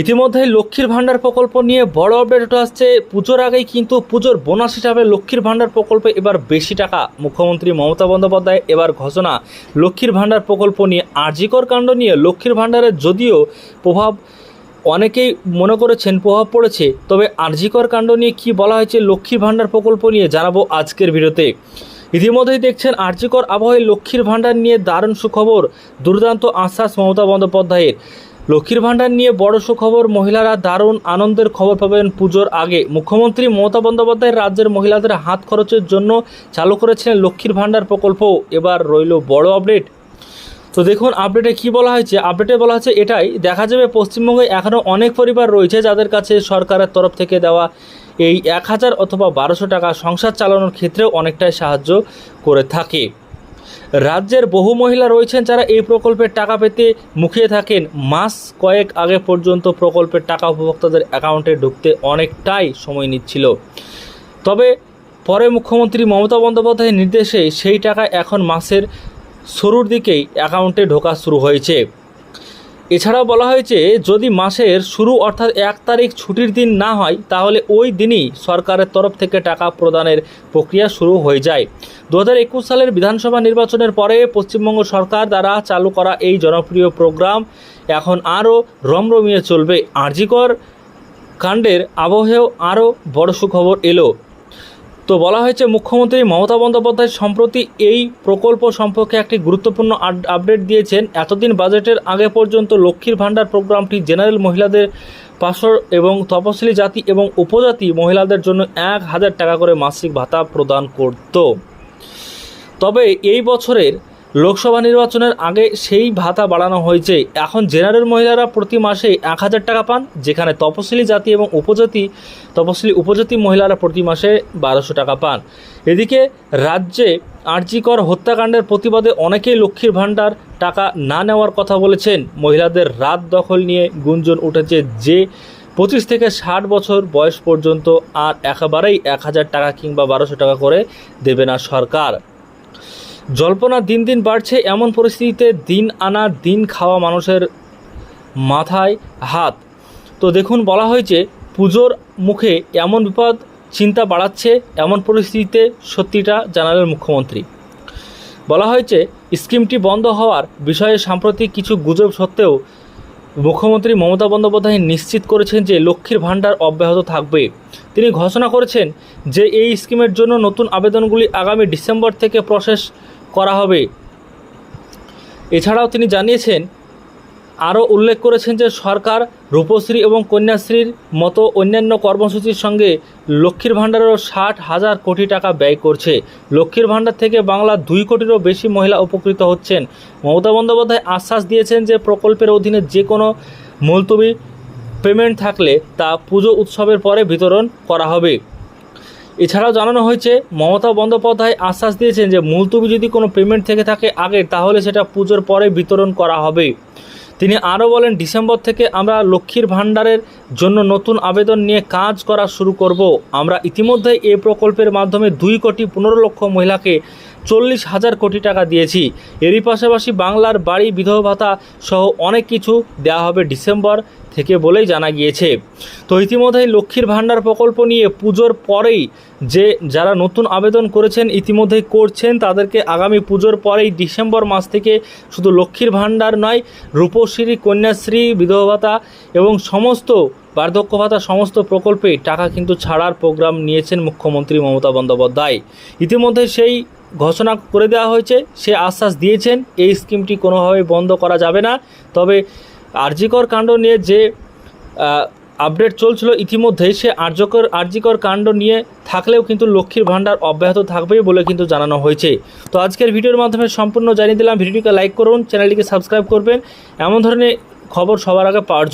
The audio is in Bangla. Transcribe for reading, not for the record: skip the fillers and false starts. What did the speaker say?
ইতিমধ্যেই লক্ষ্মীর ভাণ্ডার প্রকল্প নিয়ে বড় আপডেট উঠে আসছে। পুজোর আগেই কিন্তু পুজোর বোনাস হিসাবে লক্ষ্মীর ভাণ্ডার প্রকল্পে এবার বেশি টাকা। মুখ্যমন্ত্রী মমতা বন্দ্যোপাধ্যায় এবার ঘোষণা লক্ষ্মীর ভাণ্ডার প্রকল্প নিয়ে। আরজিকর কাণ্ড নিয়ে লক্ষ্মীর ভাণ্ডারের যদিও প্রভাব অনেকেই মনে করেছেন প্রভাব পড়েছে, তবে আরজিকর কাণ্ড নিয়ে কি বলা হয়েছে লক্ষ্মীর ভাণ্ডার প্রকল্প নিয়ে জানাবো আজকের ভিডিওতে। ইতিমধ্যেই দেখছেন আরজিকর আবহে লক্ষ্মীর ভাণ্ডার নিয়ে দারুণ সুখবর, দুর্দান্ত আশ্বাস মমতা বন্দ্যোপাধ্যায়ের। লক্ষ্মীর ভাণ্ডার নিয়ে বড় সুখবর, মহিলারা দারুণ আনন্দের খবর পাবেন পুজোর আগে। মুখ্যমন্ত্রী মমতা বন্দ্যোপাধ্যায় রাজ্যের মহিলাদের হাত খরচের জন্য চালু করেছিলেন লক্ষ্মীর ভাণ্ডার প্রকল্প। এবার রইল বড় আপডেট। তো দেখুন আপডেটে কি বলা হয়েছে। আপডেটে বলা হয়েছে এটাই, দেখা যাবে পশ্চিমবঙ্গে এখনও অনেক পরিবার রয়েছে যাদের কাছে সরকারের তরফ থেকে দেওয়া এই 1000 অথবা 1200 টাকা সংসার চালানোর ক্ষেত্রেও অনেকটাই সাহায্য করে থাকে। রাজ্যের বহু মহিলা রয়েছেন যারা এই প্রকল্পের টাকা পেতে মুখিয়ে থাকেন। মাস কয়েক আগে পর্যন্ত প্রকল্পের টাকা উপভোক্তাদের অ্যাকাউন্টে ঢুকতে অনেকটাই সময় নিচ্ছিল, তবে পরে মুখ্যমন্ত্রী মমতা বন্দ্যোপাধ্যায়ের নির্দেশে সেই টাকা এখন মাসের শুরুর দিকেই অ্যাকাউন্টে ঢোকা শুরু হয়েছে। এছাড়াও বলা হয়েছে যদি মাসের শুরু অর্থাৎ 1 তারিখ ছুটির দিন না হয় তাহলে ওই দিনই সরকারের তরফ থেকে টাকা প্রদানের প্রক্রিয়া শুরু হয়ে যায়। 2021 সালের বিধানসভা নির্বাচনের পরে পশ্চিমবঙ্গ সরকার দ্বারা চালু করা এই জনপ্রিয় প্রোগ্রাম এখন আরও রমরমিয়ে চলবে। আরজিকর কাণ্ডের আবহেও আরও বড় সুখবর এলো। তো বলা হয়েছে মুখ্যমন্ত্রী মমতা বন্দ্যোপাধ্যায় সম্প্রতি এই প্রকল্প সম্পর্কে একটি গুরুত্বপূর্ণ আপডেট দিয়েছেন। এতদিন বাজেটের আগে পর্যন্ত লক্ষ্মীর ভাণ্ডার প্রোগ্রামটি জেনারেল মহিলাদের 500 এবং তপশিলি জাতি এবং উপজাতি মহিলাদের জন্য 1000 টাকা করে মাসিক ভাতা প্রদান করত। তবে এই বছরের লোকসভা নির্বাচনের আগে সেই ভাতা বাড়ানো হয়েছে। এখন জেনারেল মহিলারা প্রতি মাসে 1000 টাকা পান, যেখানে তপশিলি জাতি এবং উপজাতি মহিলারা প্রতি মাসে 1200 টাকা পান। এদিকে রাজ্যে আরজিকর হত্যাকাণ্ডের প্রতিবাদে অনেকেই লক্ষ্মীর ভাণ্ডার টাকা না নেওয়ার কথা বলেছেন। মহিলাদের রাত দখল নিয়ে গুঞ্জন উঠেছে যে 25 থেকে 60 বছর বয়স পর্যন্ত আর একেবারেই 1000 টাকা কিংবা 1200 টাকা করে দেবে না সরকার। জল্পনা দিন দিন বাড়ছে, এমন পরিস্থিতিতে দিন আনা দিন খাওয়া মানুষের মাথায় হাত। তো দেখুন বলা হয়েছে পুজোর মুখে এমন বিপদ চিন্তা বাড়াচ্ছে, এমন পরিস্থিতিতে সত্যিটা জানালেন মুখ্যমন্ত্রী। বলা হয়েছে স্কিমটি বন্ধ হওয়ার বিষয়ে সাম্প্রতিক কিছু গুজব সত্ত্বেও মুখ্যমন্ত্রী মমতা বন্দ্যোপাধ্যায় নিশ্চিত করেছেন যে লক্ষ্মীর ভাণ্ডার অব্যাহত থাকবে। তিনি ঘোষণা করেছেন যে এই স্কিমের জন্য নতুন আবেদনগুলি আগামী ডিসেম্বর থেকে প্রসেস করা হবে। এছাড়াও তিনি জানিয়েছেন, আরও উল্লেখ করেছেন যে সরকার রূপশ্রী এবং কন্যাশ্রীর মতো অন্যান্য কর্মসূচির সঙ্গে লক্ষ্মীর ভাণ্ডারেরও 60,000 কোটি টাকা ব্যয় করছে। লক্ষ্মীর ভাণ্ডার থেকে বাংলা 2 কোটিরও বেশি মহিলা উপকৃত হচ্ছেন। মমতা বন্দ্যোপাধ্যায় আশ্বাস দিয়েছেন যে প্রকল্পের অধীনে যে কোনো মুলতবি পেমেন্ট থাকলে তা পুজো উৎসবের পরে বিতরণ করা হবে। এছাড়াও জানানো হয়েছে মমতা বন্দ্যোপাধ্যায় আশ্বাস দিয়েছেন যে মুলতবি যদি কোনো পেমেন্ট থেকে থাকে আগে, তাহলে সেটা পুজোর পরে বিতরণ করা হবে। তিনি আরও বলেন, ডিসেম্বর থেকে আমরা লক্ষ্মীর ভাণ্ডারের জন্য নতুন আবেদন নিয়ে কাজ করা শুরু করব। আমরা ইতিমধ্যে এই প্রকল্পের মাধ্যমে 2,15,00,000 মহিলাকে 40,000 কোটি টাকা দিয়েছি। এরই পাশাপাশি বাংলার বাড়ি, বিধবা ভাতা সহ অনেক কিছু দেওয়া হবে ডিসেম্বর থেকে বলেই জানা গিয়েছে। তো ইতিমধ্যেই লক্ষ্মীর ভাণ্ডার প্রকল্প নিয়ে পুজোর পরেই যারা নতুন আবেদন করেছেন ইতিমধ্যেই করছেন, তাদেরকে আগামী পুজোর পরেই ডিসেম্বর মাস থেকে শুধু লক্ষ্মীর ভাণ্ডার নয়, রূপশ্রী, কন্যাশ্রী, বিধবা ভাতা এবং সমস্ত বার্ধক্য ভাতা সমস্ত প্রকল্পে টাকা কিন্তু ছাড়ার প্রোগ্রাম নিয়েছেন মুখ্যমন্ত্রী মমতা বন্দ্যোপাধ্যায়। ইতিমধ্যে সেই ঘোষণা করে দেওয়া হয়েছে, সে আশ্বাস দিয়েছেন এই স্কিমটি কোনোভাবে বন্ধ করা যাবে না। তবে আরজিকর কাণ্ড নিয়ে যে আপডেট চলছিল ইতিমধ্যেই, সে আরজিকর কাণ্ড নিয়ে থাকলেও কিন্তু লক্ষ্মীর ভাণ্ডার অব্যাহত থাকবে বলে কিন্তু জানানো হয়েছে। তো আজকের ভিডিওর মাধ্যমে সম্পূর্ণ জানিয়ে দিলাম। ভিডিওটিকে লাইক করুন, চ্যানেলটিকে সাবস্ক্রাইব করবেন এমন ধরনের খবর সবার আগে পাওয়ার জন্য।